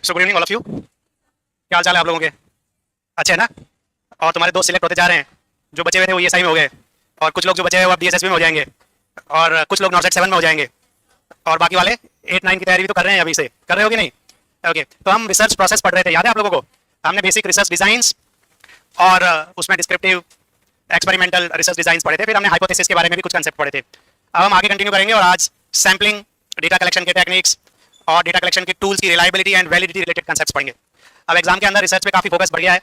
So good evening all of you. क्या हाल चाल है आप लोगों के? अच्छे है ना? और तुम्हारे दोस्त सिलेक्ट होते जा रहे हैं। जो बचे हुए थे वो ESI में हो गए, और कुछ लोग जो बचे हुए वो अब DSSB में हो जाएंगे, और कुछ लोग नॉर्सेट 7 में हो जाएंगे, और बाकी वाले 8-9 की तैयारी भी तो कर रहे हैं। अभी से कर रहे हो कि नहीं? ओके, तो हम रिसर्च प्रोसेस पढ़ रहे थे, याद है आप लोगों को? हमने बेसिक रिसर्च डिजाइंस और उसमें डिस्क्रिप्टिव एक्सपेरिमेंटल रिसर्च डिजाइंस पढ़े थे। फिर हमने हाइपोथेसिस के बारे में भी कुछ कंसेप्ट पढ़े थे। अब हम आगे कंटिन्यू करेंगे और आज सैम्पलिंग, डेटा कलेक्शन के टेक्निक्स और डेटा कलेक्शन के टूल्स की reliability and validity related concepts पढ़ेंगे। अब एग्जाम के अंदर रिसर्च पे काफी फोकस बढ़ गया है।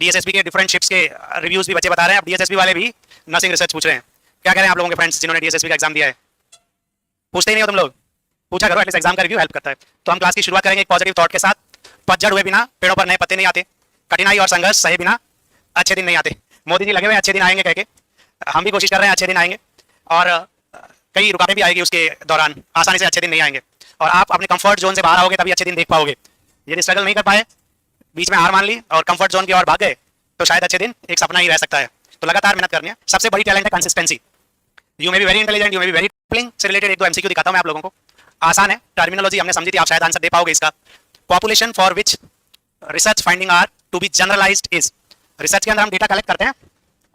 DSSB के डिफरेंट शिप्स के रिव्यूज भी बच्चे बता रहे हैं। अब DSSB वाले भी नर्सिंग रिसर्च पूछ रहे हैं। क्या कह रहे हैं आप लोगों के फ्रेंड्स जिन्होंने DSSB का एग्जाम दिया है? पूछते ही नहीं हो तुम लोग? पूछा करो, एटलीस्ट एग्जाम का रिव्यू हेल्प करता है। तो हम क्लास की शुरुआत करेंगे एक पॉजिटिव थॉट के साथ। पतझड़ हुए बिना पेड़ों पर नए पत्ते नहीं आते, कठिनाई और संघर्ष सहे बिना अच्छे दिन नहीं आते। मोदी जी लगे हुए अच्छे दिन आएंगे कह के, हम भी कोशिश कर रहे हैं अच्छे दिन आएंगे, और कई रुकावटें भी आएगी उसके दौरान, आसानी से अच्छे दिन नहीं आएंगे। और आप अपने कंफर्ट जोन से बाहर आओगे तभी अच्छे दिन देख पाओगे। यदि स्ट्रगल नहीं कर पाए, बीच में हार मान ली और कंफर्ट जोन की ओर भाग गए, तो शायद अच्छे दिन एक सपना ही रह सकता है। तो लगातार मेहनत करनी है। सबसे बड़ी टैलेंट है consistency. You may be very intelligent, you may be very प्लिंग से रिलेटेड एक दो MCQ दिखाता हूं मैं आप लोगों को। आसान है, टर्मिनोलॉजी हमने समझी थी, आप शायद आंसर दे पाओगे इसका। Population for which research finding are to be generalised is. Research के अंदर हम डेटा कलेक्ट करते हैं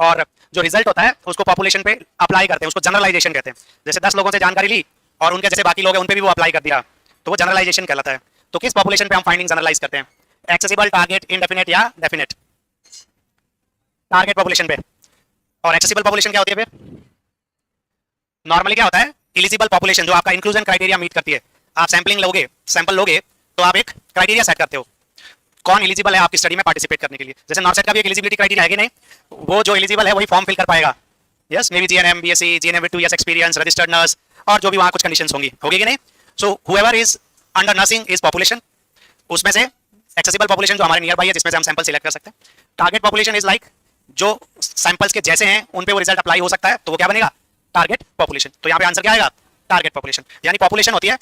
और जो रिजल्ट होता है उसको पॉपुलेशन पे अप्लाई करते हैं, उसको जनरलाइजेशन कहते हैं। जैसे 10 लोगों से जानकारी ली और उनके जैसे बाकी लोग हैं उन पे भी वो अप्लाई कर दिया, तो वो जनरलाइजेशन कहलाता है। तो किस पॉपुलेशन पे हम फाइंडिंग जनरलाइज करते हैं? एक्सेसिबल, टारगेट, इंडेफिनिट या डेफिनेट? टारगेट पॉपुलेशन पे। और एक्सेसिबल पॉपुलेशन क्या होती है फिर? नॉर्मली क्या होता है? एलिजिबल पॉपुलेशन, जो आपका इंक्लूजन क्राइटेरिया मीट करती है। आप सैंपलिंग लोगे, सैंपल लोगे, तो आप एक क्राइटेरिया सेट करते हो, कौन एलिजिबल है आपकी स्टडी में पार्टिसिपेट करने के लिए। जैसे नॉर्सेट का भी एक एलिजिबिलिटी क्राइटेरिया है कि नहीं? वो जो एलिजिबल है वही फॉर्म फिल कर पाएगा। Yes, may be GNM, BSc, GNM with 2 years experience, registered nurse, और जो भी वहां कुछ कंडीशंस होंगी कि नहीं? So however is under nursing is population. उसमें से एक्सेसिबल पॉपुलेशन जो हमारे नियर बाई है, जिसमें से हम सैंपल सिलेक्ट कर सकते हैं। टारगेट पॉपुलेशन इज लाइक जो सैंपल्स के जैसे हैं उन पे वो रिजल्ट अप्लाई हो सकता है, तो वो क्या बनेगा? Target population. तो यहाँ पे आंसर क्या आएगा? Target population. यानी पॉपुलेशन होती है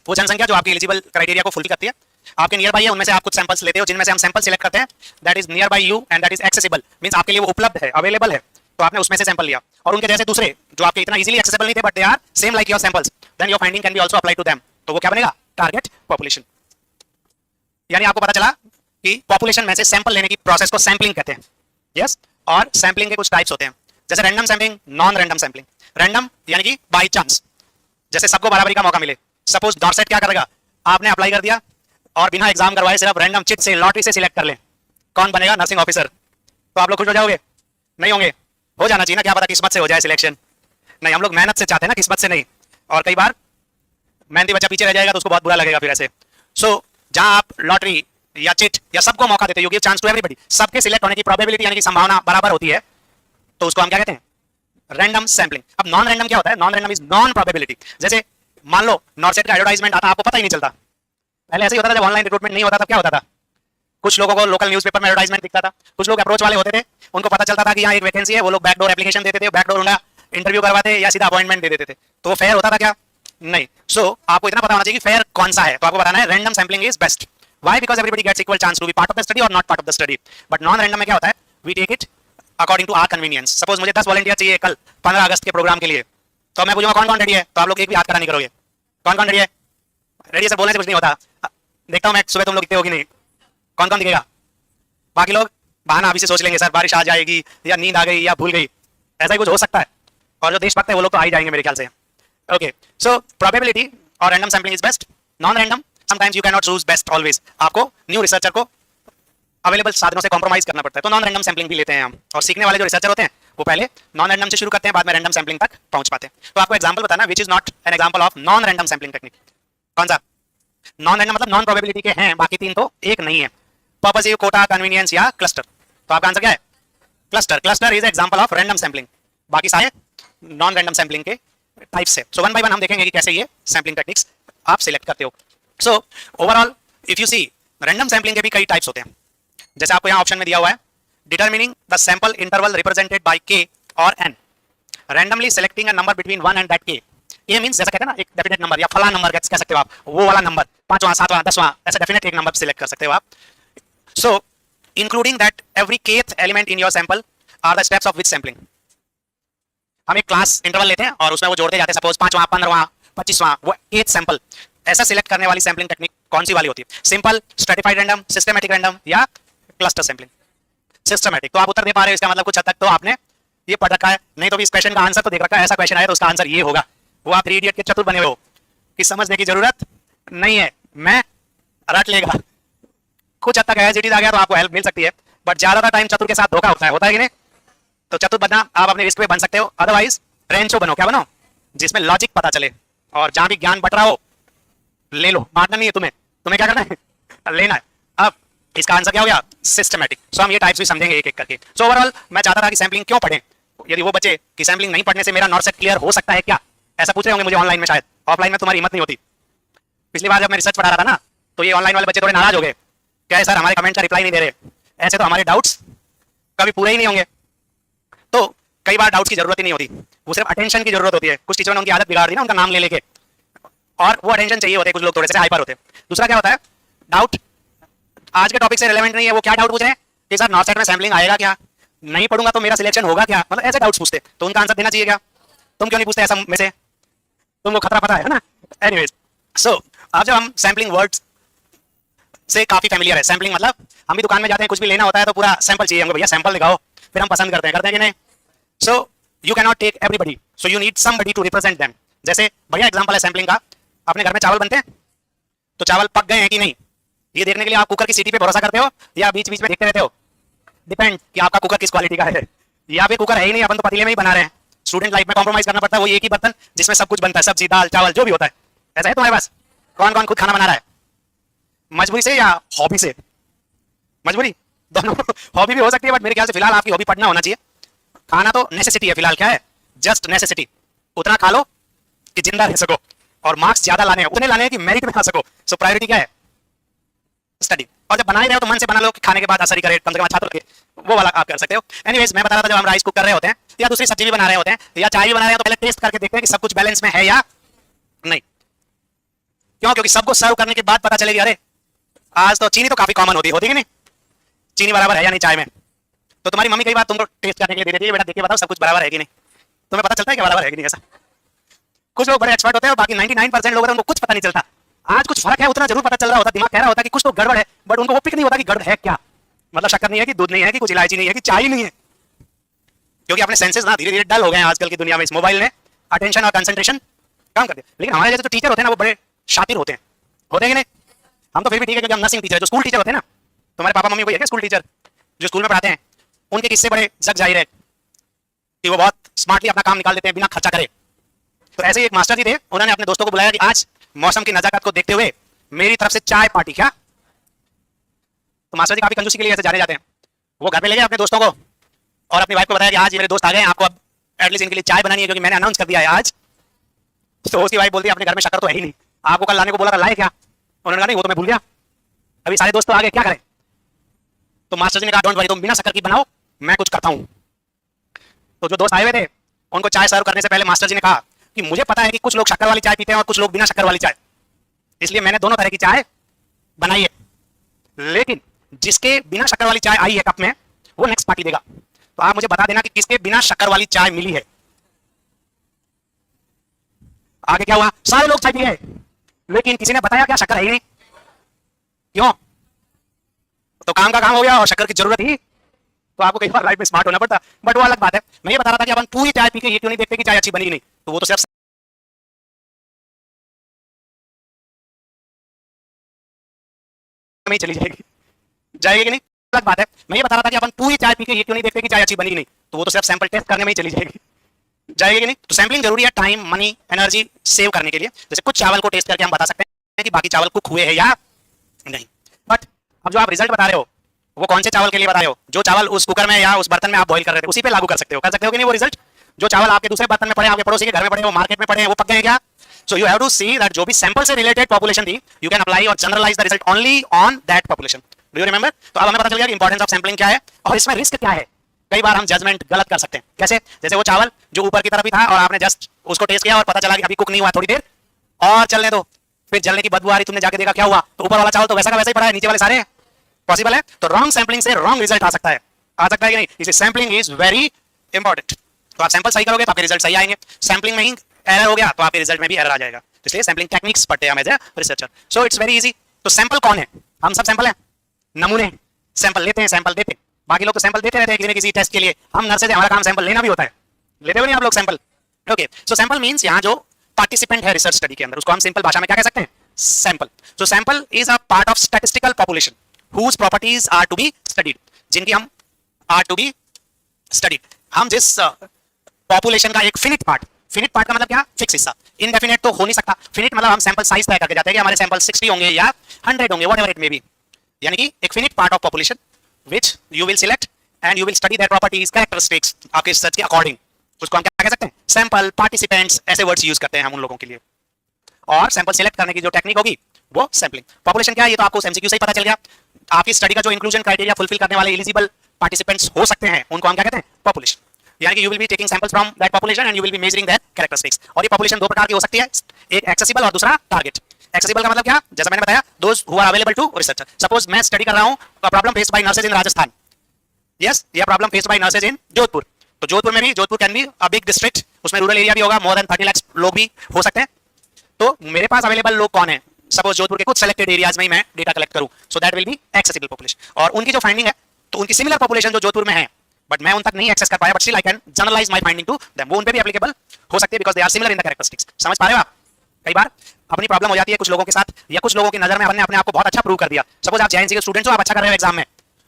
वो जनसंख्या जो आपकी एलिजिबल क्राइटेरिया को फुलफिल करती है। आपके नियर बाई है, उनमें से आप कुछ सैंपल्स लेते हो, जिनमें से हम सैंपल सिलेक्ट करते हैं। That is near by you and that is accessible, means आपके लिए वो उपलब्ध है, अवेलेबल है, तो आपने उसमें से सैंपल लिया। और उनके जैसे दूसरे जो आपके इतना इजीली एक्सेसिबल नहीं थे but they are same like your samples, then your finding can be also apply to them, तो वो क्या बनेगा? Target population. यानी आपको पता चला कि पॉपुलेशन में से सैंपल लेने की प्रोसेस को सैंपलिंग कहते हैं। यस, और सैंपलिंग के कुछ टाइप्स होते हैं, जैसे random sampling, non random sampling. Random यानी कि बाई चांस, जैसे सबको बराबरी का मौका मिले। सपोज नॉर्सेट क्या करेगा, आपने अप्लाई कर दिया और बिना एग्जाम करवाए सिर्फ रैंडम चिट से, लॉटरी से सिलेक्ट कर ले कौन बनेगा नर्सिंग ऑफिसर, तो आप लोग खुश हो जाओगे? नहीं होंगे? हो जाना चाहिए ना, क्या पता किस्मत से हो जाए सिलेक्शन। नहीं, हम लोग मेहनत से चाहते हैं ना, किस्मत से नहीं। और कई बार मेहनती बच्चा पीछे रह जाएगा तो उसको बहुत बुरा लगेगा फिर ऐसे। सो जहां आप लॉटरी या चिट या सबको मौका देते हो, you give chance to everybody, सबके सिलेक्ट होने की प्रोबेबिलिटी यानी कि संभावना बराबर होती है, तो उसको हम क्या कहते हैं? Random sampling. अब नॉन रैंडम क्या होता है? Non random is non probability. जैसे मान लो नॉर्सेट का एडवर्टाइजमेंट आता, आपको पता ही नहीं चलता। पहले ऐसे ही होता था, जब ऑनलाइन रिक्रूटमेंट नहीं होता था, क्या होता था? कुछ लोगों को लोकल न्यूज़पेपर में एडवर्टाइजमेंट दिखता था, कुछ लोग अप्रोच वाले होते थे, उनको पता चलता था कि यहाँ एक वैकेंसी है, वो लोग बैकडोर एप्लीकेशन देते थे, बैकडोर उनका इंटरव्यू करवाते या सीधा अपॉइंटमेंट दे देते थे। तो वो फेयर होता था क्या? नहीं। सो आपको इतना पता होना चाहिए कि फेयर कौन सा है, तो आपको बताना है random sampling is best. Why? Because everybody gets equal chance to be part of the study और not part of the study. But non random में क्या होता है? We take it according to our convenience. Suppose मुझे 10 volunteer चाहिए कल 15 अगस्त के programme के लिए, तो मैं पूछूंगा कौन कौन रेडी है, तो आप लोग एक भी हाथ खड़ा नहीं करोगे। कौन कौन रेडी है? रेडी से बोलने से कुछ नहीं होता। देखता हूं मैं सुबह तुम लोग दिखते हो कि नहीं, कौन कौन दिखेगा? बाकी लोग बहाना अभी से सोच लेंगे, सर बारिश आ जाएगी या नींद आ गई या भूल गई, ऐसा ही कुछ हो सकता है। और जो देशभक्त है वो लोग तो आ ही जाएंगे मेरे ख्याल से। ओके, सो प्रोबेबिलिटी और random sampling is best. Non random sometimes you can not choose best always, आपको न्यू रिसर्चर को अवेलेबल साधनों से कॉम्प्रोमाइज करना पड़ता है, तो नॉन रैंडम सैंपलिंग भी लेते हैं हम। और सीखने वाले जो रिसर्चर होते हैं वो पहले नॉन रैंडम से शुरू करते हैं, बाद में रैंडम सैंपलिंग तक पहुंच पाते हैं। तो आपको एग्जांपल बताना which is not an example of non random sampling technique. कौन सा? नॉन रैंडम मतलब नॉन प्रोबेबिलिटी के हैं, बाकी तीन तो एक नहीं है। पर्पसिव, कोटा, कन्वीनियंस या क्लस्टर। तो आपका आंसर क्या है? Cluster. Cluster is example of random sampling, बाकी सारे नॉन रैंडम सैंपलिंग के टाइप्स है। सो वन बाय वन हम देखेंगे कि कैसे ये सैंपलिंग टेक्निक्स आप सिलेक्ट करते हो। So overall if you see, random sampling के भी कई टाइप्स होते हैं। जैसे आपको यहाँ ऑप्शन में दिया हुआ है, determining the sample interval represented by k और n, randomly selecting a number between 1 and that k। ये मींस जैसा कहते हैं ना एक डेफिनेट नंबर या फला नंबर कह सकते हो आप, वो वाला नंबर 5वां 7वां 10वां ऐसा डेफिनेट एक नंबर सिलेक्ट कर सकते हो आप। So including that every kth element in your sample are the steps of which sampling. हम एक क्लास इंटरवल लेते हैं और उसमें वो जोड़ते जाते हैं, सपोज 5वां 15वां 25वां वो kth सैंपल, ऐसा सिलेक्ट करने वाली सैम्पलिंग टेक्निक कौन सी वाली होती है? Simple, stratified random, systematic random या क्लस्टर सैम्पलिंग? सिस्टमैटिक। तो आप उत्तर दे पा रहे हो, इसका मतलब कुछ हद तक तो आपने ये पढ़ रखा है, नहीं तो भी इस क्वेश्चन का आंसर तो देख रखा है। ऐसा क्वेश्चन आया तो उसका आंसर ये होगा। वो आप 3 इडियट के चतुर बने हो कि समझने की जरूरत नहीं है, मैं रट लेगा। कुछ हद तक एज इट इज आ गया तो आपको हेल्प मिल सकती है, बट ज्यादातर टाइम चतुर के साथ धोखा होता है कि नहीं? तो चतुर बनना आप अपने रिस्क पे बन सकते हो, अदरवाइज रेंचो बनो। क्या बनो? जिसमें लॉजिक पता चले और जहां भी ज्ञान बट रहा हो ले लो, बांटना नहीं है तुम्हें। तुम्हें क्या करना है? लेना है। अब इसका आंसर क्या हो गया? सिस्टमैटिक। सो हम ये टाइप्स भी समझेंगे एक एक करके। सो ओवरऑल मैं चाहता था कि सैम्पलिंग क्यों पढ़ें। यदि वो बच्चे कि सैम्पलिंग नहीं पढ़ने से मेरा नॉट सेट क्लियर हो सकता है क्या, ऐसा पूछ रहे होंगे मुझे ऑनलाइन में, शायद ऑफलाइन में तुम्हारी हिम्मत नहीं होती। पिछली बार जब मैं रिसर्च पढ़ा रहा था ना, तो ये ऑनलाइन वाले बच्चे थोड़े नाराज हो गए, क्या है सर हमारे कमेंट का रिप्लाई नहीं दे रहे, ऐसे तो हमारे डाउट्स कभी पूरे ही नहीं होंगे। तो कई बार डाउट्स की जरूरत ही नहीं होती, वो सिर्फ अटेंशन की जरूरत होती है। कुछ टीचरों ने उनकी आदत बिगाड़ दी ना, उनका नाम ले लेके, और वो अटेंशन चाहिए होते हैं। कुछ लोग थोड़े से हाइपर होते हैं। दूसरा क्या होता है, डाउट आज के टॉपिक से रिलेवेंट नहीं है। वो क्या डाउट पूछ रहे हैं कि सर नॉर्थ साइड में सैम्पलिंग आएगा क्या, नहीं पढ़ूंगा तो मेरा सिलेक्शन होगा क्या, मतलब ऐसे डाउट्स पूछते। तो उनका आंसर देना चाहिए क्या? तुम क्यों नहीं पूछते ऐसा में से? तुमको खतरा पता है ना। एनीवेज, सो अब जब हम सैम्पलिंग वर्ड्स से काफी फैमिलियर है। सैम्पलिंग मतलब हम भी दुकान में जाते हैं, कुछ भी लेना होता है तो पूरा सैंपल चाहिए हमको, भैया सैंपल दिखाओ, फिर हम पसंद करते हैं कि नहीं? So you can not take everybody, so you need somebody to represent them. जैसे बढ़िया एग्जांपल है सैम्पलिंग का, अपने घर में चावल बनते हैं तो चावल पक गए हैं कि नहीं, ये देखने के लिए आप कुकर की सीटी पे भरोसा करते हो या बीच बीच में देखते रहते हो? डिपेंड कि आपका कुकर किस क्वालिटी का है, या फिर कुकर है ही नहीं, अपन तो पतीले में ही बना रहे हैं। स्टूडेंट लाइफ में कॉम्प्रोमाइज करना पड़ता है, वो एक ही बर्तन जिसमें सब कुछ बनता है, सब्जी दाल चावल जो भी होता है। ऐसा है तुम्हारे पास? कौन कौन खुद खाना बना रहा है? मजबूरी से या हॉबी से? मजबूरी दोनों। हॉबी भी हो सकती है, बट मेरे ख्याल से फिलहाल आपकी हॉबी पढ़ना होना चाहिए। खाना तो नेसेसिटी है फिलहाल, क्या है? Just necessity. उतना खा लो कि जिंदा रह सको, और मार्क्स ज्यादा लाने हैं, उतने लाने हैं कि मेरिट में आ सको। सो प्रायोरिटी क्या है? स्टडी। और जब बना ही रहे हो तो मन से बना लो कि खाने के बाद असर ही करे, कम से कम अच्छा तो लगे, वो वाला आप कर सकते हो। एनीवेज, मैं बता रहा था जब हम राइस कुक कर रहे होते हैं या दूसरी सब्जी भी बना रहे होते हैं या चाय भी बना रहे हैं, तो पहले टेस्ट करके देखते हैं कि सब कुछ बैलेंस में है या नहीं। क्यों? क्योंकि सबको सर्व करने के बाद पता चलेगी अरे आज तो चीनी तो काफी कॉमन होती है कि नहीं, चीनी बराबर है या नहीं चाय में। तो तुम्हारी मम्मी कई बार तुमको टेस्ट करने के लिए दे देती है, बेटा देखिए बताओ सब कुछ बराबर है कि नहीं। तुम्हें पता चलता है कि बराबर है कि नहीं? ऐसा कुछ लोग बड़े एक्सपर्ट होते हैं और बाकी 99% लोग उनको कुछ पता नहीं चलता। आज कुछ फर्क है उतना जरूर पता चल रहा होता, दिमाग कह रहा होता कि कुछ तो गड़बड़ है, बट उनको वो पिक नहीं होता कि गड़बड़ है क्या। मतलब शक्कर नहीं है कि दूध नहीं है कि कुछ इलायची नहीं है कि चाय नहीं है, क्योंकि अपने सेंसेस ना धीरे धीरे डल हो गए हैं आजकल की दुनिया में। इस मोबाइल ने अटेंशन और कंसंट्रेशन कम कर दिया। लेकिन हमारे जैसे जो टीचर होते हैं ना, वो बड़े शातिर होते हैं कि नहीं? हम तो फिर भी ठीक है, क्योंकि हम नर्सिंग टीचर, जो स्कूल टीचर होते हैं ना, तुम्हारे पापा मम्मी को है क्या स्कूल टीचर जो स्कूल में पढ़ाते हैं? उनके किस्से बड़े जग जाहिर है कि वो बहुत स्मार्टली अपना काम निकाल देते हैं बिना खर्चा करे। तो ऐसे ही एक मास्टर जी थे, उन्होंने अपने दोस्तों को बुलाया कि आज मौसम की नजाकत को देखते हुए मेरी तरफ से चाय पार्टी। क्या? तो मास्टर जी काफी कंजूसी के लिए ऐसे जाने जाते हैं। वो घर पे ले गए अपने दोस्तों को और अपनी वाइफ को बताया कि आज ये मेरे दोस्त आ गए हैं, आपको अब एटलीस्ट इनके लिए चाय बनानी है क्योंकि मैंने अनाउंस कर दिया है आज। तो उसकी वाइफ बोलती है अपने घर में शक्कर तो है ही नहीं, आपको कल लाने को बोला था, लाए क्या? उन्होंने कहा नहीं वो तो मैं भूल गया, अभी सारे दोस्त तो आ गए, क्या करें? तो मास्टर जी ने कहा डोंट वरी, तुम बिना शक्कर की बनाओ, मैं कुछ करता हूं। तो जो दोस्त आए हुए थे उनको चाय सर्व करने से पहले मास्टर जी ने कहा कि मुझे पता है कि कुछ लोग शक्कर वाली चाय पीते हैं और कुछ लोग बिना शक्कर वाली चाय, इसलिए मैंने दोनों तरह की चाय बनाई है, लेकिन जिसके बिना शक्कर वाली चाय आई है कप में वो नेक्स्ट पार्टी देगा। तो आप मुझे बता देना कि किसके बिना शक्कर वाली चाय मिली है। आगे क्या हुआ? सारे लोग चाय पी गए, लेकिन किसी ने बताया क्या शक्कर है ही नहीं। क्यों? तो काम का काम हो गया और शक्कर की जरूरत ही। तो आपको कई बार लाइफ में स्मार्ट होना पड़ता, बट वो अलग बात है। मैं ये बता रहा था कि अपन पूरी चाय पी के ये क्यों नहीं देखते कि चाय अच्छी बनी कि नहीं, तो वो तो सिर्फ में ही चली जाएगी कि नहीं, अलग बात है। मैं ये बता रहा था कि अपन पूरी चाय पी के ये क्यों नहीं देखते कि चाय अच्छी बनी कि नहीं, तो वो तो सिर्फ सैंपल टेस्ट करने में ही चली जाएगी कि नहीं। तो सैंपलिंग जरूरी है टाइम मनी एनर्जी सेव करने के लिए। जैसे कुछ चावल को टेस्ट करके हम बता सकते हैं कि बाकी चावल कुक हुए हैं या नहीं, बट अब जो आप रिजल्ट बता रहे हो वो कौन से चावल के लिए बता रहे हो? जो चावल उस कुकर में या उस बर्तन में आप बॉईल कर रहे थे उसी पे लागू कर सकते हो कि नहीं वो रिजल्ट? जो चावल आपके दूसरे बर्तन में पड़े, आपके पड़ोसी के घर में पड़े, वो मार्केट में पड़े, वो पक गए क्या? So you have to see that जो भी सैंपल से रिलेटेड पॉपुलेशन थी, यू कैन अप्लाई और generalise the result only on that population. Do you remember? तो अब हमें पता चल गया कि इंपॉर्टेंस ऑफ सैंपलिंग क्या है और इसमें रिस्क क्या है। कई बार हम जजमेंट गलत कर सकते हैं। कैसे? जैसे वो चावल जो ऊपर की तरफ ही था और आपने जस्ट उसको टेस्ट किया और पता चला कि अभी कुक नहीं हुआ, थोड़ी देर और चलने दो, फिर जलने की बदबू आ रही, तुमने जाके देखा क्या हुआ, तो ऊपर वाला चावल तो वैसा का वैसा ही पड़ा है, नीचे वाले सारे पॉसिबल है। तो रॉन्ग सैंपलिंग से रॉन्ग रिजल्ट आ सकता है कि नहीं? इसलिए सैंपलिंग इज वेरी इंपॉर्टेंट। तो आप सैंपल सही करोगे तो आपके रिजल्ट सही आएंगे। सैंपलिंग में ही एरर हो गया तो आपके रिजल्ट में भी एरर आ जाएगा। इसलिए सैम्पलिंग टेक्निक्स पढ़ते हैं हम as a researcher. So it's very easy. तो सैंपल कौन है? हम सब सैंपल हैं, नमूने। सैंपल लेते हैं, सैंपल देते हैं। बाकी लोग तो सैंपल देते रहते हैं किसी टेस्ट के लिए। हम नर्सेज, हमारा काम सैंपल लेना भी होता है। लेते हो नहीं आप लोग सैंपल? ओके, सो सैंपल मींस यहाँ जो पार्टिसिपेंट है रिसर्च स्टडी के अंदर, उसको हम सिंपल भाषा में क्या कह सकते हैं? Sample. So sample is a part of statistical population whose properties are to be studied, जिनकी हम are to be studied। हम जिस पॉपुलेशन का एक फिनिट पार्ट का मतलब क्या? फिक्स हिस्सा। इनडेफिनेट तो हो नहीं सकता। फिनिट मतलब हम सैंपल साइज तय करके जाते हैं कि हमारे सैंपल 60 होंगे या 100 होंगे, व्हाटएवर इट मे बी। यानी कि एक finite part of population which you will select and you will study their properties, characteristics आपके रिसर्च के अकॉर्डिंग। उसको हम क्या कह सकते हैं? सैंपल, पार्टिसिपेंट्स, ऐसे वर्ड्स यूज करते हैं हम उन लोगों के लिए। और सैंपल सिलेक्ट करने की जो टेक्निक होगी वो सैंपलिंग। पॉपुलेशन क्या है ये तो आपको एमसीक्यू से ही पता चल गया। आपकी स्टडी का जो इंक्लूजन क्राइटेरिया फुलफिल करने वाले एलिजिबल पार्टिसिपेंट्स हो सकते हैं उनको हम क्या कहते हैं? पॉपुलेशन। यानी कि you will be taking samples from that population and you will be measuring there characteristics. और ये पॉपुलेशन दो प्रकार की हो सकती है, एक एक्सेसिबल और दूसरा टारगेट। एक्सेसिबल का मतलब क्या? जैसा मैंने बताया, those who are available to researcher. Suppose मैं स्टडी कर रहा हूं problem faced by nurses in Rajasthan. Yes, ये problem faced by nurses in Jodhpur. तो जोधपुर में भी, Jodhpur can be a big district, उसमें रूरल एरिया भी होगा, मोर देन 30 लाख लोग भी हो सकते हैं। तो मेरे पास अवेलेबल लोग कौन है? सपोज जोधपुर के कुछ सेलेक्टेड एरियाज में ही मैं डेटा कलेक्ट करूं, so that will be accessible population. और उनकी जो फाइंडिंग है तो उनकी सिमिलर पॉपुलेशन जो जोधपुर में है, बट मैं उन तक नहीं एक्सेस कर पाया, but still I can generalise my finding to them. वो उन पे भी एप्लीकेबल हो सकती है because they are similar in the characteristics. समझ पा रहे हो आप? कई बार अपनी प्रॉब्लम हो जाती है कुछ लोगों के साथ, या कुछ लोगों की नजर में हमने अपने आप को बहुत अच्छा प्रूव कर दिया। सपोज आप जेएनसी के स्टूडेंट्स हो, आप अच्छा कर रहे हो एग्जाम में,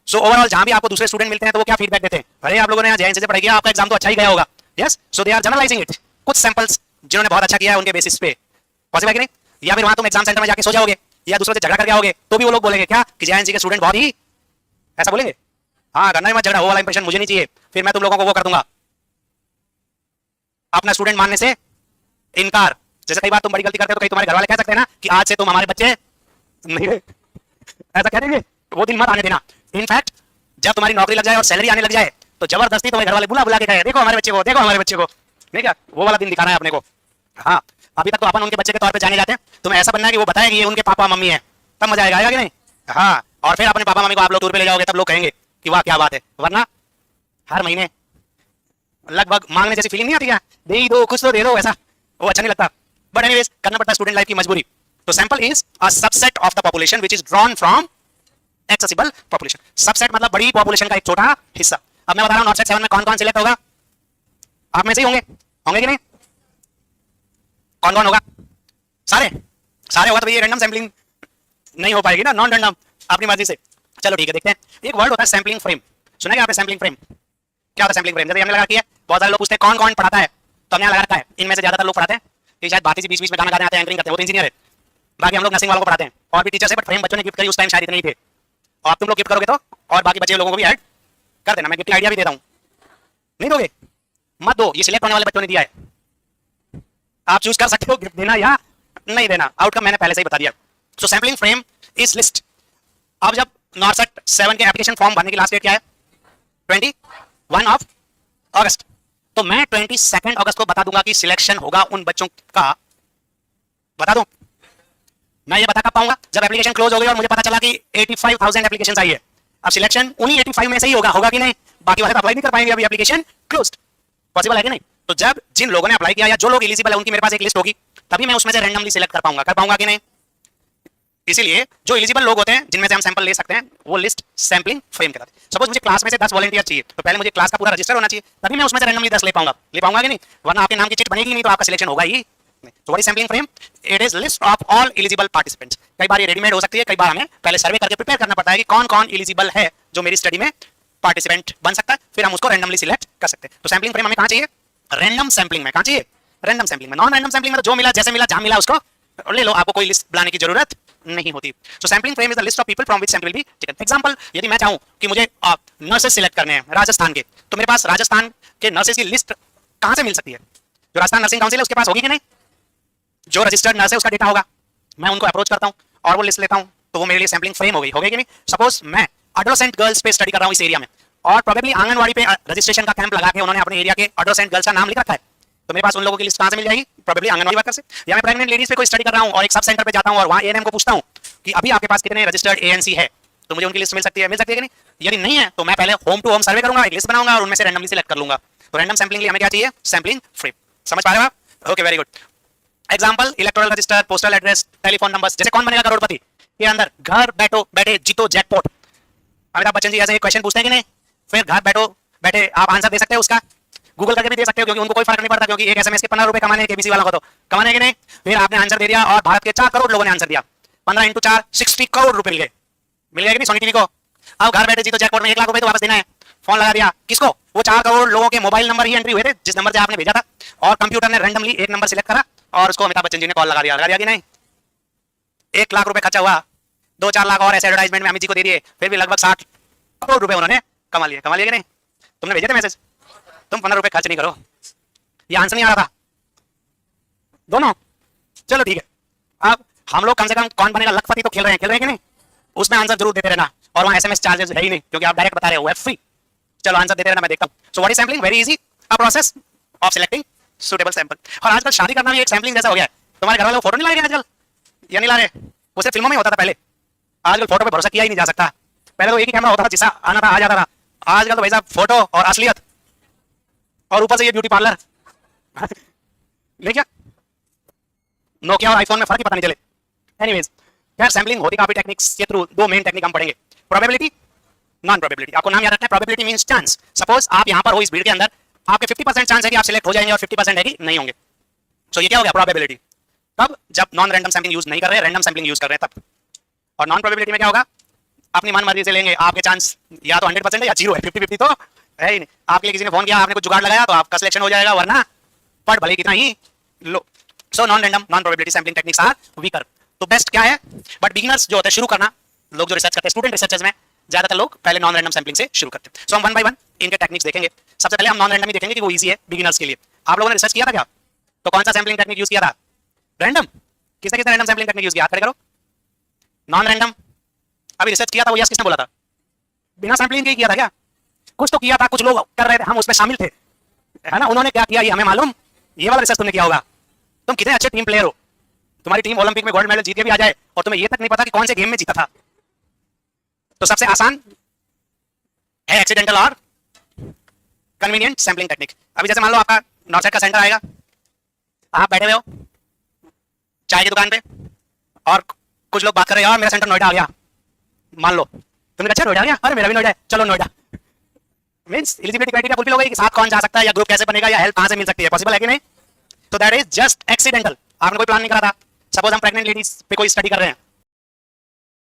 सो ओवरऑल जहां भी आपको दूसरे स्टूडेंट मिलते हैं तो वो क्या फीडबैक देते हैं? अरे आप लोगों ने जेएनसी से पढ़ाई किया, आपका एग्जाम तो अच्छा ही गया होगा। Yes, so they are generalising it. कुछ सैंपल्स जिन्होंने बहुत अच्छा किया है उनके बेसिस पे। पॉसिबल है कि नहीं? या फिर वहां तुम एग्जाम सेंटर में जाके सो जाओगे या दूसरों से झगड़ा करके आओगे तो भी वो लोग बोलेंगे क्या कि जेएनसी के स्टूडेंट बहुत ही, ऐसा बोलेंगे? हाँ, करना ही मत झगड़ा, वो वाला इंप्रेशन मुझे नहीं चाहिए। फिर मैं तुम लोगों को वो कर दूंगा, अपना स्टूडेंट मानने से इनकार। जैसे कई बार तुम बड़ी गलती करते हो तो कई तुम्हारे घर वाले कह सकते हैं ना कि आज से तुम हमारे बच्चे नहीं रहे, ऐसा कह देंगे। वो दिन मत आने देना। इनफैक्ट जब तुम्हारी नौकरी लग जाए और सैलरी आने लग जाए तो जबरदस्ती तुम्हारे घर वाले बुला बुला के कहे देखो हमारे बच्चे को, देखो हमारे बच्चे को। नहीं क्या? वो वाला दिन दिखाना है अपने को। हाँ, अभी तक तो अपन उनके बच्चे के तौर पे जाने जाते हैं। तुम्हें ऐसा बनना है कि वो बताए कि ये उनके पापा मम्मी है, तब मजा आएगा कि नहीं? हाँ, और फिर अपने पापा मम्मी को आप लोग टूर पे ले जाओगे तब लोग कहेंगे कि वाह क्या बात है। वरना हर महीने लगभग मांगने जैसी फीलिंग नहीं आती क्या? दे ही दो, कुछ तो दे दो, ऐसा वो अच्छा नहीं लगता। बट एनीवेज करना पड़ता है, स्टूडेंट लाइफ की मजबूरी। तो sample is a subset of the population which is drawn from accessible population. Subset मतलब बड़ी पॉपुलेशन का एक छोटा हिस्सा। अब मैं बता रहा हूं नॉट सेट 7 में कौन कौन सिलेक्ट होगा? आप में से ही होंगे, होंगे कि नहीं? कौन कौन होगा? सारे सारे होगा तो ये रैंडम सैंपलिंग नहीं हो पाएगी ना, नॉन रैंडम, अपनी मर्जी से। चलो ठीक है, देखते हैं। एक वर्ड होता है सैंपलिंग फ्रेम। सुना क्या आपने सैंपलिंग फ्रेम? क्या होता है सैंपलिंग फ्रेम? जैसे हमने लगा किया, बहुत सारे लोग पूछते हैं कौन कौन पढ़ाता है, तो हमने लगा रखा है इनमें से ज्यादातर लोग पढ़ाते हैं कि शायद बाकी से बीच बीच में गाना गाते हैं, एंकरिंग करते हैं, वो तो इंजीनियर है। बाकी हम लोग नर्सिंग वालों को पढ़ाते हैं और भी टीचर से, बट फ्रेम बच्चों ने गिफ्ट करी उस टाइम शायद इतने ही थे। और तुम लोग गिफ्ट करोगे तो और बाकी बच्चे लोगों को भी ऐड कर देना। मैं गिफ्ट आइडिया भी देता हूँ, नहीं दोगे? मत दो, ये सिलेक्ट होने वाले बच्चों ने दिया है। आप चूज कर सकते हो गिफ्ट देना या नहीं देना, आउटकम मैंने पहले से ही बता दिया। सो सैंपलिंग फ्रेम इज लिस्ट। अब जब नॉर्सेट 7 के एप्लीकेशन फॉर्म भरने की लास्ट डेट क्या है? 21 ऑफ अगस्त। तो मैं 22 अगस्त को बता दूंगा कि सिलेक्शन होगा उन बच्चों का। बता दूं? मैं ये बता कब पाऊंगा? जब एप्लीकेशन क्लोज हो गई और मुझे पता चला कि 85,000 एप्लीकेशन आई है। अब सिलेक्शन उन्हीं 85 में से ही होगा कि नहीं? बाकी वाले तो अप्लाई नहीं कर पाएंगे, अभी एप्लीकेशन क्लोज्ड। पॉसिबल है कि नहीं? तो जब जिन लोगों ने अप्लाई किया या जो लोग एलिजिबल है उनकी मेरे पास एक लिस्ट होगी, तभी मैं उसमें से रैंडमली सिलेक्ट कर पाऊंगा कि नहीं? इसीलिए जो एलिजिबल लोग होते हैं जिनमें से हम सैंपल ले सकते हैं, वो लिस्ट सैंपलिंग फ्रेम कहलाती है। सपोज मुझे क्लास में से 10 वॉलंटियर चाहिए, तो पहले मुझे क्लास का पूरा रजिस्टर होना चाहिए, तभी मैं उसमें से रैंडमली 10 ले पाऊंगा कि नहीं? वरना आपके नाम की चिट बनेगी नहीं तो आपका सिलेक्शन होगा ही। तो what is sampling frame? It is list of all eligible participants. कई बार ये रेडीमेड हो सकती है, कई बार हमें पहले सर्वे करके प्रिपेयर करना पड़ता है कि कौन कौन एलिजिबल है जो मेरी स्टडी में पार्टिसिपेंट बन सकता है, फिर हम उसको रैंडमली सिलेक्ट कर सकते हैं। तो सैंपलिंग फ्रेम हमें कहां चाहिए? रैंडम सैंपलिंग में। कहां चाहिए? रैंडम सैंपलिंग में। नॉन रैंडम सैंपलिंग में तो जो मिला जैसे मिला जहां मिला उसको ले लो, आपको कोई लिस्ट बनाने की जरूरत नहीं होती। So sampling frame is the list of people from which sample will be taken. Example, यदि मैं चाहूं कि मुझे नर्सेस सिलेक्ट करने हैं राजस्थान के, तो मेरे पास राजस्थान के नर्सेस की लिस्ट कहां से मिल सकती है? जो राजस्थान नर्सिंग काउंसिल है उसके पास होगी कि नहीं? जो रजिस्टर्ड नर्स है उसका डेटा होगा, मैं उनको अप्रोच करता हूं और वो लिस्ट लेता हूं, तो वो मेरे लिए सैंपलिंग फ्रेम हो गई कि नहीं? सपोज मैं एडोलेसेंट गर्ल्स पे स्टडी कर रहा हूं इस एरिया में, और प्रोबेबली आंगनवाड़ी पे रजिस्ट्रेशन का कैंप लगा के उन्होंने अपने एरिया के एडोलेसेंट गर्ल्स का नाम लिख रखा है, तो मेरे पास उन लोगों की लिस्ट कहां से मिल जाएगी? प्रोबेबली आंगनवाड़ी वर्कर से। या मैं प्रेग्नेंट लेडीज पे कोई स्टडी कर रहा हूं और एक सब सेंटर पे जाता हूं और वहां एएनएम को पूछता हूं कि अभी आपके पास कितने रजिस्टर्ड एएनसी है, तो मुझे उनकी लिस्ट मिल सकती है कि नहीं? यदि नहीं है तो मैं पहले होम टू होम सर्वे करूंगा, एक लिस्ट बनाऊंगा और उनमें से रैंडमली सिलेक्ट कर लूंगा। तो रैंडम सैंपलिंग लिए हमें क्या चाहिए? Sampling frame. समझ पा रहे हो आप? Okay very good. Example electoral register, postal address, telephone number. जैसे कौन बनेगा करोड़पति, ये अंदर घर बैठो बैठे जीतो जैकपॉट। अमिताभ बच्चन जी ऐसे क्वेश्चन पूछते हैं कि नहीं, फिर घर बैठो बैठे आप आंसर दे सकते हो उसका, गूगल करके भी दे सकते हो क्योंकि उनको कोई फर्क नहीं पड़ता, क्योंकि एक एसएमएस के 15 रुपए कमाने, केबीसी वालों को तो कमाने के नहीं। फिर आपने आंसर दे दिया और भारत के 4 करोड़ लोगों ने आंसर दिया, 15 × 4 60 करोड़ रुपए मिल गए। मिल गए कि नहीं सोनी टीवी को। अब घर बैठे जीतो जैकपॉट में 1 लाख रुपए तो वापस देना है। फोन लगा दिया किसको, वो 4 करोड़ लोगों के मोबाइल नंबर ही एंट्री हुए थे जिस नंबर से आपने भेजा था, और कंप्यूटर ने रैंडमली एक नंबर सिलेक्ट करा और उसको अमिताभ बच्चन जी ने कॉल लगा दिया कि नहीं। 1 लाख रुपए खर्चा हुआ, 2-4 लाख और ऐसे एडवर्टाइजमेंट में अमित जी को दे दिए, फिर भी लगभग 60 करोड़ रुपए उन्होंने कमा लिए कि नहीं। तुमने भेजे थे मैसेज, तुम 15 रुपए खर्च नहीं करो। ये आंसर नहीं आ रहा था दोनों, चलो ठीक है। अब हम लोग कम से कम कौन बनेगा लखपति तो खेल रहे हैं कि नहीं, उसमें आंसर जरूर देते रहना, और वहां एसएमएस चार्जेस है ही नहीं क्योंकि आप डायरेक्ट बता रहे हो, फ्री। चलो आंसर देते रहना, मैं देखता हूं। So what is sampling, very easy, a process of selecting suitable sample. और आजकल शादी करना भी एक सैम्पलिंग जैसा हो गया है। तुम्हारे घर वाले फोटो नहीं ला रहे आजकल, या नहीं ला रहे, उसे फिल्मों में होता था पहले, आजकल फोटो पे भरोसा किया ही नहीं जा सकता। पहले तो एक ही कैमरा होता था, जिसका आना था आ जाता था, आजकल तो भाई साहब फोटो और असलियत और ऊपर से ये ब्यूटी पार्लर नहीं क्या, नोकिया और आईफोन में फर्क ही पता नहीं चले। एनीवेज यार, सैम्पलिंग होती काफी टेक्निक्स के थ्रू, 2 मेन टेक्निक हम पढ़ेंगे, प्रोबेबिलिटी, नॉन प्रोबेबिलिटी। आपको नाम याद रखना है, प्रोबेबिलिटी मींस चांस। सपोज आप यहां पर हो इस भीड़ के अंदर, आपके 50% चांस है कि आप सिलेक्ट हो जाएंगे और 50% है कि नहीं होंगे। सो ये क्या हो गया, प्रोबेबिलिटी। तब जब नॉन रैंडम सैम्पलिंग यूज नहीं कर रहे, रैंडम सैम्पलिंग यूज कर रहे हैं तब। और नॉन प्रोबेबिलिटी में क्या होगा, अपनी मन मर्जी से लेंगे, आपके चांस या तो 100% है या 0 है, 50-50 तो है ही नहीं। आपके लिए किसी ने फोन किया, आपने कुछ जुगाड़ लगाया तो आपका सिलेक्शन हो जाएगा, वरना पढ़ भले कितना ही लो। So non random, non probability sampling techniques are weaker. तो बेस्ट क्या है, बट बिगिनर्स जो होते हैं शुरू करना, लोग जो रिसर्च करते हैं, स्टूडेंट रिसर्चर्स में ज्यादातर लोग पहले नॉन रैंडम सैम्पलिंग से शुरू करते हैं। सो हम 1 by 1 इनके टेक्निक्स देखेंगे। सबसे पहले हम नॉन रैंडम ही देखेंगे कि वो इजी है बिगिनर्स के लिए। आप लोगों ने रिसर्च किया था क्या, तो कौन सा सैम्पलिंग टेक्निक यूज किया था, रैंडम। किसने किसने रैंडम सैम्पलिंग टेक्निक यूज किया, खड़े करो। नॉन रैंडम अभी रिसर्च किया था, वो यस किसने बोला था, बिना सैम्पलिंग के किया था क्या, कुछ तो किया था, कुछ लोग कर रहे थे, हम उसमें शामिल थे, है ना। उन्होंने क्या किया ये हमें मालूम, ये वाला रिसर्च तुमने किया होगा। तुम कितने अच्छे टीम प्लेयर हो, तुम्हारी टीम ओलंपिक में गोल्ड मेडल जीत के भी आ जाए और तुम्हें ये तक नहीं पता कि कौन से गेम में जीता था। तो सबसे आसान है एक्सीडेंटल और कन्वीनियंट सैम्पलिंग टेक्निक। अभी जैसे मान लो आपका नॉर्थ का सेंटर आएगा, आप बैठे हुए हो चाय की दुकान पे और कुछ लोग बात कर रहे हैं, और मेरा सेंटर नोएडा आ गया, मान लो तुमने अच्छा नोएडा आ गया, अरे मेरा भी नोएडा है, चलो Noida. Means eligibility criteria fulfil हो गई कि साथ कौन जा सकता है, या ग्रुप कैसे बनेगा, या हेल्प कहां से मिल सकती है, पॉसिबल है कि नहीं। तो दैट इज जस्ट एक्सीडेंटल, आपने कोई प्लान नहीं करा था। सपोज हम प्रेग्नेंट लेडीज पे कोई स्टडी कर रहे हैं,